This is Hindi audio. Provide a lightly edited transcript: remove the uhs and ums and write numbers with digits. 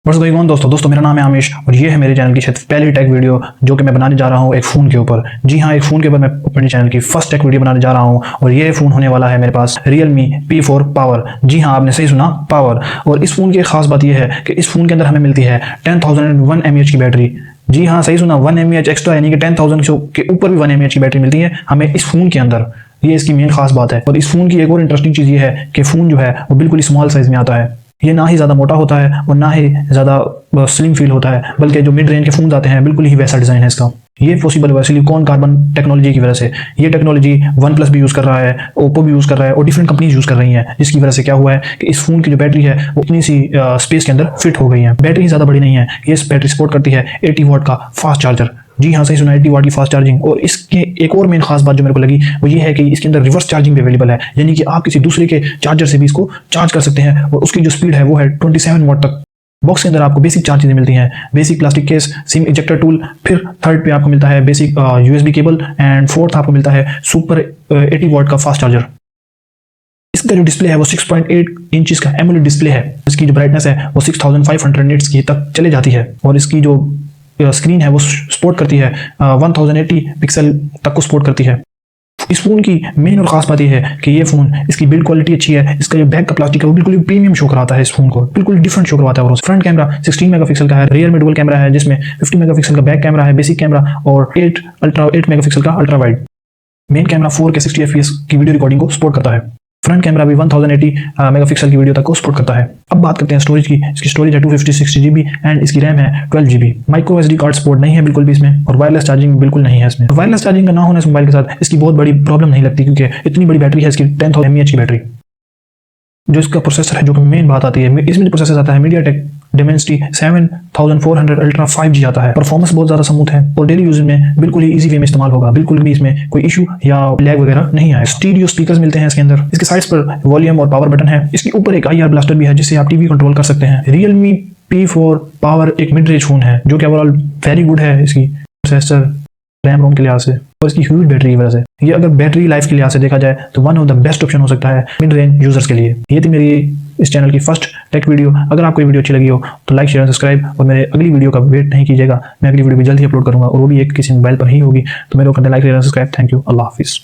दोस्तों मेरा नाम है आमिश और ये है मेरे चैनल की शायद पहली टेक वीडियो जो कि मैं बनाने जा रहा हूँ एक फ़ोन के ऊपर। जी हाँ, एक फ़ोन के ऊपर मैं अपने चैनल की फर्स्ट टेक वीडियो बनाने जा रहा हूँ और ये फ़ोन होने वाला है मेरे पास Realme P4 पावर। जी हाँ, आपने सही सुना, पावर। और इस फ़ोन की खास बात यह है कि इस फ़ोन के अंदर हमें मिलती है 10,001 mAh की बैटरी। जी हाँ, सही सुना, 1 mAh एक्स्ट्रा, यानी कि 10,000 के ऊपर भी 1 mAh की बैटरी मिलती है हमें इस फ़ोन के अंदर। ये इसकी मेन खास बात है। और इस फ़ोन की एक और इंटरेस्टिंग चीज़ ये है कि फ़ोन जो है वो बिल्कुल स्मॉल साइज़ में आता है। ये ना ही ज़्यादा मोटा होता है और ना ही ज़्यादा स्लिम फील होता है, बल्कि जो मिड रेंज के फ़ोन आते हैं बिल्कुल ही वैसा डिज़ाइन है इसका। ये पॉसिबल हुआ सिलिकॉन कार्बन टेक्नोलॉजी की वजह से। ये टेक्नोलॉजी वन प्लस भी यूज़ कर रहा है, ओप्पो भी यूज़ कर रहा है और डिफरेंट कंपनीज यूज़ कर रही हैं, जिसकी वजह से क्या हुआ है कि इस फ़ोन की जो बैटरी है वो इतनी सी स्पेस के अंदर फिट हो गई है। बैटरी ज़्यादा बड़ी नहीं है, ये बैटरी सपोर्ट करती है 80 वाट का फास्ट चार्जर। जी हाँ, सही सुना, 80 वाट की फास्ट चार्जिंग। और इसके एक और मेन खास बात जो मेरे को लगी वो ये है कि इसके अंदर रिवर्स चार्जिंग भी अवेलेबल है, यानी कि आप किसी दूसरे के चार्जर से भी इसको चार्ज कर सकते हैं और उसकी जो स्पीड है वो है 27 वाट तक। बॉक्स के अंदर आपको बेसिक चार चीज़ें मिलती हैं, basic plastic case, SIM ejector tool, फिर थर्ड पे आपको मिलता है basic USB cable and fourth आपको मिलता है सुपर 80 वाट का फास्ट चार्जर। इसका जो डिस्प्ले है वो 6.8 इंच का एमोलेड डिस्प्ले है। इसकी जो ब्राइटनेस है वो 6500 निट्स की तक चले जाती है और इसकी जो स्क्रीन है वो सपोर्ट करती है 1080 पिक्सल तक को सपोर्ट करती है। इस फोन की मेन और खास बात यह है कि ये फोन, इसकी बिल्ड क्वालिटी अच्छी है। इसका जो बैक का प्लास्टिक है वो बिल्कुल प्रीमियम शो कराता है, इस फोन को बिल्कुल डिफरेंट शो करवाता है। और फ्रंट कैमरा 16 मेगापिक्सल का है, रियर में डुअल कैमरा है जिसमें 50 मेगापिक्सल का बैक कैमरा है बेसिक कैमरा और 8 मेगापिक्सल का ultra wide. Main camera 4K 60 FPS की वीडियो रिकॉर्डिंग को सपोर्ट करता है। फ्रंट कैमरा भी 1080 मेगापिक्सल की वीडियो तक को सपोर्ट करता है। अब बात करते हैं स्टोरेज की। इसकी स्टोरेज है 256 GB एंड इसकी रैम है 12 GB। Micro SD card support नहीं है बिल्कुल भी इसमें और वायरलेस चार्जिंग बिल्कुल नहीं है इसमें। वायरलेस चार्जिंग का ना होना इस मोबाइल के साथ इसकी बहुत बड़ी प्रॉब्लम नहीं लगती, क्योंकि इतनी बड़ी बैटरी है इसकी 10,000 mAh की बैटरी। जो इसका प्रोसेसर है, जो कि मेन बात आती है, इसमें जो प्रोसेसर आता है MediaTek Dimensity 7400 Ultra 5G आता है। परफॉर्मेंस बहुत ज़्यादा स्मूथ है और डेली यूज में बिल्कुल ही इजी वे में इस्तेमाल होगा, बिल्कुल भी इसमें कोई इशू या लैग वगैरह नहीं आया। स्टीरियो स्पीकर्स मिलते हैं इसके अंदर। इसके साइड्स पर वॉल्यूम और पावर बटन है। इसके ऊपर एक IR ब्लास्टर भी है जिससे आप टीवी कंट्रोल कर सकते हैं। Realme P4 पावर एक मिड रेंज फोन है जो कि ओवरऑल वेरी गुड है इसकी प्रोसेसर, रैम रोम के लिहाज से और इसकी ह्यूज बैटरी की वजह से। ये अगर बैटरी लाइफ के लिहाज से देखा जाए तो one of the best option हो सकता है मिड रेंज यूजर्स के लिए। ये थी मेरी इस चैनल की फर्स्ट टेक वीडियो। अगर आपको ये वीडियो अच्छी लगी हो तो लाइक शेयर सब्सक्राइब और मेरे अगली वीडियो का वेट नहीं कीजिएगा। मैं अगली वीडियो भी जल्द ही अपलोड करूंगा और वो भी एक किसी मोबाइल पर ही होगी। तो मेरे को करते like share subscribe. Thank you, अल्लाह हाफिज़।